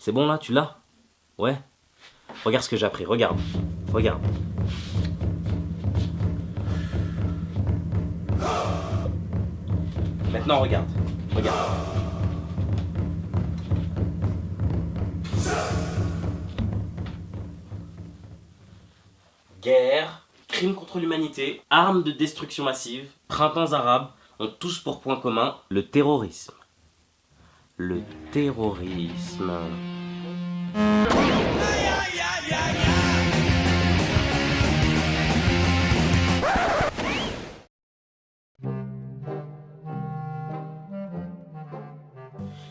C'est bon là, tu l'as? Ouais. Regarde ce que j'ai appris, regarde. Regarde. Maintenant regarde. Regarde. Guerre, crimes contre l'humanité, armes de destruction massive, printemps arabes ont tous pour point commun le terrorisme. Le terrorisme.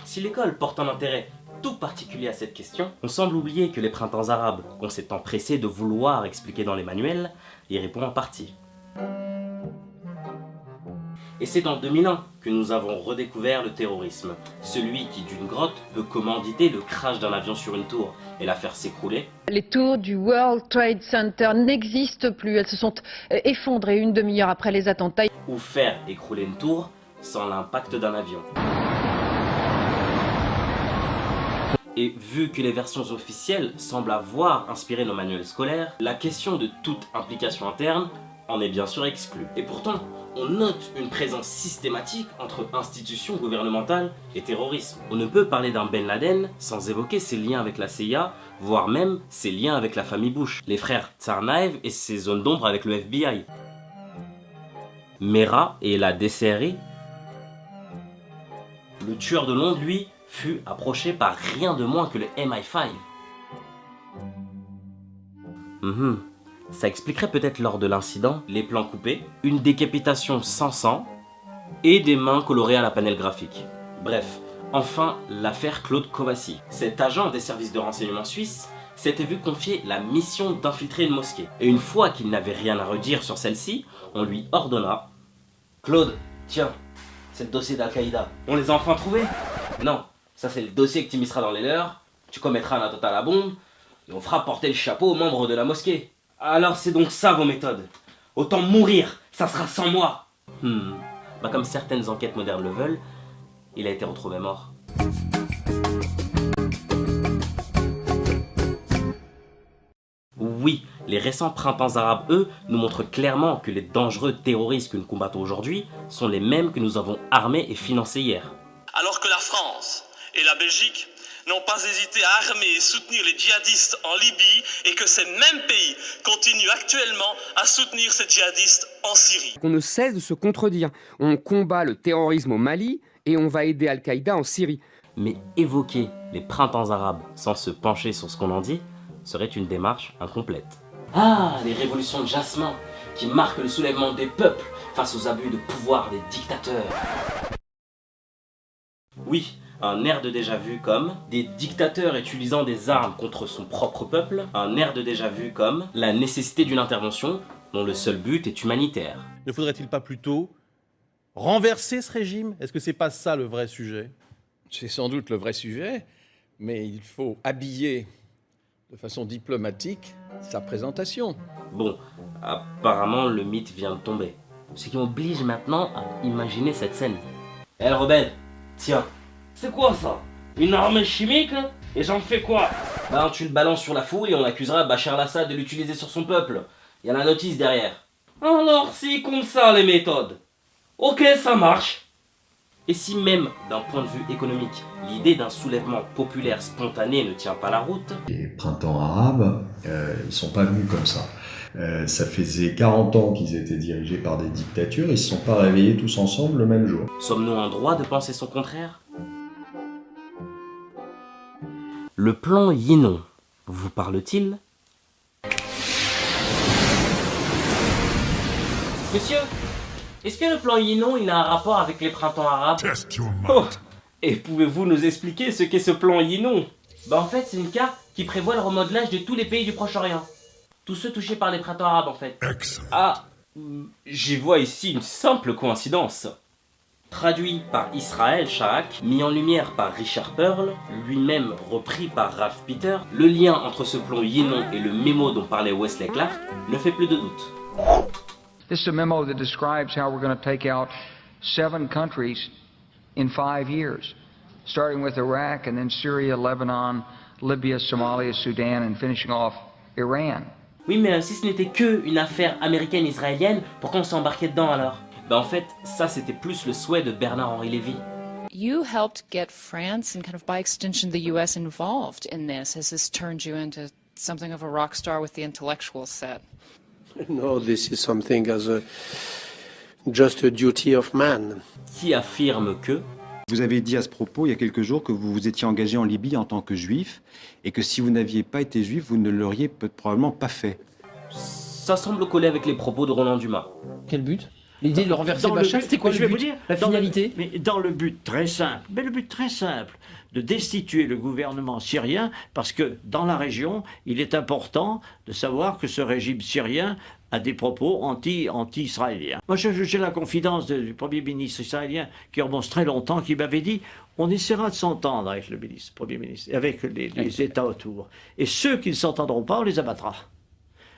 Si l'école porte un intérêt tout particulier à cette question, on semble oublier que les printemps arabes, qu'on s'est empressé de vouloir expliquer dans les manuels, y répondent en partie. Et c'est en 2001 que nous avons redécouvert le terrorisme, celui qui d'une grotte peut commanditer le crash d'un avion sur une tour et la faire s'écrouler. Les tours du World Trade Center n'existent plus, elles se sont effondrées une demi-heure après les attentats. Ou faire écrouler une tour sans l'impact d'un avion. Et vu que les versions officielles semblent avoir inspiré nos manuels scolaires, la question de toute implication interne en est bien sûr exclue. Et pourtant, on note une présence systématique entre institutions gouvernementales et terrorisme. On ne peut parler d'un Ben Laden sans évoquer ses liens avec la CIA, voire même ses liens avec la famille Bush, les frères Tsarnaev et ses zones d'ombre avec le FBI. Mera et la DCRI. Le tueur de Londres, lui, fut approché par rien de moins que le MI5. Ça expliquerait peut-être lors de l'incident les plans coupés, une décapitation sans sang et des mains colorées à la panel graphique. Bref, enfin l'affaire Claude Kovassi. Cet agent des services de renseignement suisses s'était vu confier la mission d'infiltrer une mosquée. Et une fois qu'il n'avait rien à redire sur celle-ci, on lui ordonna « Claude, tiens, c'est le dossier d'Al-Qaïda. On les a enfin trouvés? Non. Ça c'est le dossier que tu misseras dans les leurs, tu commettras un attentat à la bombe, et on fera porter le chapeau aux membres de la mosquée. Alors c'est donc ça vos méthodes. Autant mourir, ça sera sans moi. Bah comme certaines enquêtes modernes le veulent, il a été retrouvé mort. Oui, les récents printemps arabes, eux, nous montrent clairement que les dangereux terroristes que nous combattons aujourd'hui sont les mêmes que nous avons armés et financés hier. Alors que la France et la Belgique n'ont pas hésité à armer et soutenir les djihadistes en Libye et que ces mêmes pays continuent actuellement à soutenir ces djihadistes en Syrie. On ne cesse de se contredire. On combat le terrorisme au Mali et on va aider Al-Qaïda en Syrie. Mais évoquer les printemps arabes sans se pencher sur ce qu'on en dit serait une démarche incomplète. Ah, les révolutions de Jasmin qui marquent le soulèvement des peuples face aux abus de pouvoir des dictateurs. Oui, un air de déjà-vu comme des dictateurs utilisant des armes contre son propre peuple, un air de déjà-vu comme la nécessité d'une intervention dont le seul but est humanitaire. Ne faudrait-il pas plutôt renverser ce régime? Est-ce que c'est pas ça le vrai sujet? C'est sans doute le vrai sujet, mais il faut habiller de façon diplomatique sa présentation. Bon, apparemment le mythe vient de tomber. Ce qui m'oblige maintenant à imaginer cette scène. Eh le rebelle, tiens, c'est quoi ça? Une arme chimique? Et j'en fais quoi? Ben tu le balances sur la foule et on accusera Bachar al-Assad de l'utiliser sur son peuple. Il y a la notice derrière. Alors c'est comme ça les méthodes. Ok, ça marche. Et si même, d'un point de vue économique, l'idée d'un soulèvement populaire spontané ne tient pas la route... Les printemps arabes, ils sont pas venus comme ça. Ça faisait 40 ans qu'ils étaient dirigés par des dictatures, ils se sont pas réveillés tous ensemble le même jour. Sommes-nous en droit de penser son contraire? Le plan Yinon vous parle-t-il? Monsieur, est-ce que le plan Yinon il a un rapport avec les printemps arabes? Oh, et pouvez-vous nous expliquer ce qu'est ce plan Yinon? Bah en fait c'est une carte qui prévoit le remodelage de tous les pays du Proche-Orient. Tous ceux touchés par les printemps arabes en fait. Ah, j'y vois ici une simple coïncidence. Traduit par Israël Shahak, mis en lumière par Richard Pearl, lui-même repris par Ralph Peter, le lien entre ce plan Yinon et le mémo dont parlait Wesley Clark ne fait plus de doute. This is a memo that describes how we're going to take out 7 countries in 5 years, starting with Iraq and then Syria, Lebanon, Libya, Somalia, Sudan, and finishing off Iran. Oui, mais si ce n'était que une affaire américaine-israélienne, pourquoi on s'est embarqué dedans alors? Ben en fait, ça c'était plus le souhait de Bernard-Henri Lévy. You helped get France and kind of by extension the US involved in this. Has this turned you into something of a rock star with the intellectual set? No, this is something as just a duty of man. Qui affirme que... Vous avez dit à ce propos, il y a quelques jours, que vous vous étiez engagé en Libye en tant que juif, et que si vous n'aviez pas été juif, vous ne l'auriez probablement pas fait. Ça semble coller avec les propos de Roland Dumas. Quel but? L'idée de renverser Bachar, c'était quoi le but? La finalité? Mais dans le but très simple, de destituer le gouvernement syrien, parce que dans la région, il est important de savoir que ce régime syrien a des propos anti-israéliens. Moi, j'ai la confidence du Premier ministre israélien qui remonte très longtemps, qui m'avait dit on essaiera de s'entendre avec le Premier ministre, avec les États autour. Et ceux qui ne s'entendront pas, on les abattra.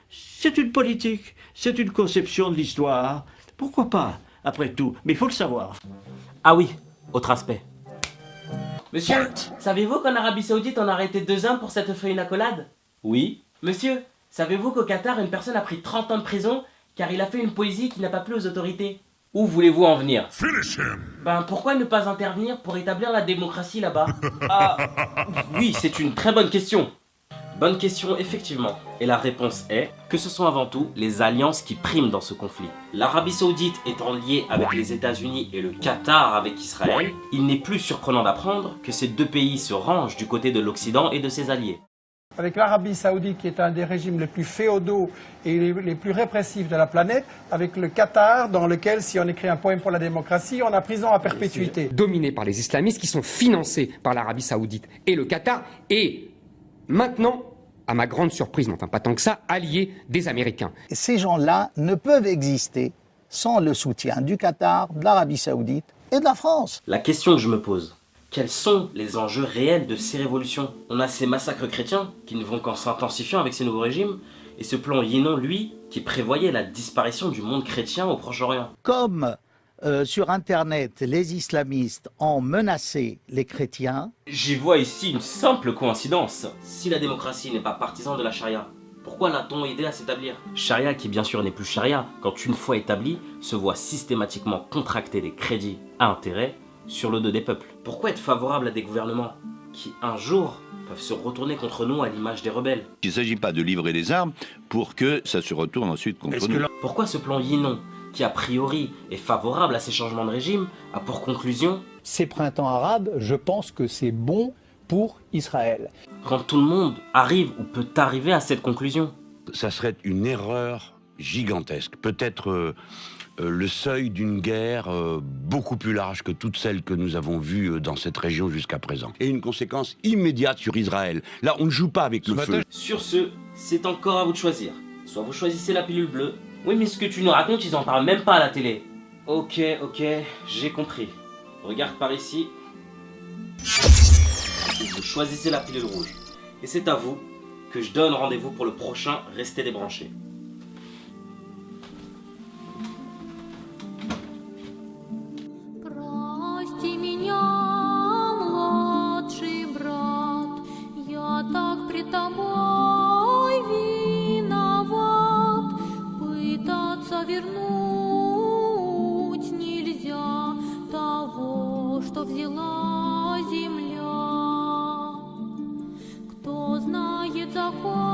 C'est une politique, c'est une conception de l'histoire. Pourquoi pas, après tout? Mais il faut le savoir. Ah oui, autre aspect. Monsieur, savez-vous qu'en Arabie Saoudite, on a arrêté 2 hommes pour cette feuille une accolade? Oui. Monsieur, savez-vous qu'au Qatar, une personne a pris 30 ans de prison car il a fait une poésie qui n'a pas plu aux autorités? Où voulez-vous en venir? Ben, pourquoi ne pas intervenir pour établir la démocratie là-bas? Ah, oui, c'est une très bonne question. Bonne question, effectivement. Et la réponse est que ce sont avant tout les alliances qui priment dans ce conflit. L'Arabie Saoudite étant liée avec les États-Unis et le Qatar avec Israël, il n'est plus surprenant d'apprendre que ces deux pays se rangent du côté de l'Occident et de ses alliés. Avec l'Arabie Saoudite qui est un des régimes les plus féodaux et les plus répressifs de la planète, avec le Qatar dans lequel, si on écrit un poème pour la démocratie, on a prison à perpétuité. Dominé par les islamistes qui sont financés par l'Arabie Saoudite et le Qatar, et maintenant, à ma grande surprise, mais enfin pas tant que ça, alliés des Américains. Ces gens-là ne peuvent exister sans le soutien du Qatar, de l'Arabie Saoudite et de la France. La question que je me pose, quels sont les enjeux réels de ces révolutions? On a ces massacres chrétiens qui ne vont qu'en s'intensifiant avec ces nouveaux régimes, et ce plan Yinon, lui, qui prévoyait la disparition du monde chrétien au Proche-Orient. Comme sur Internet, les islamistes ont menacé les chrétiens. J'y vois ici une simple coïncidence. Si la démocratie n'est pas partisan de la charia, pourquoi l'a-t-on aidé à s'établir? Charia qui bien sûr n'est plus charia, quand une fois établie, se voit systématiquement contracter des crédits à intérêt sur le dos des peuples. Pourquoi être favorable à des gouvernements qui, un jour, peuvent se retourner contre nous à l'image des rebelles? Il ne s'agit pas de livrer des armes pour que ça se retourne ensuite contre nous. Pourquoi ce plan Yinon, qui a priori est favorable à ces changements de régime, a pour conclusion... Ces printemps arabes, je pense que c'est bon pour Israël. Quand tout le monde arrive ou peut arriver à cette conclusion? Ça serait une erreur gigantesque. Peut-être le seuil d'une guerre beaucoup plus large que toutes celles que nous avons vues dans cette région jusqu'à présent. Et une conséquence immédiate sur Israël. Là, on ne joue pas avec le feu. Sur ce, c'est encore à vous de choisir. Soit vous choisissez la pilule bleue. Oui, mais ce que tu nous racontes, ils en parlent même pas à la télé. Ok, j'ai compris. Regarde par ici. Vous choisissez la pilule rouge. Et c'est à vous que je donne rendez-vous pour le prochain Restez débranchés. Вернуть нельзя того, что взяла земля. Кто знает закон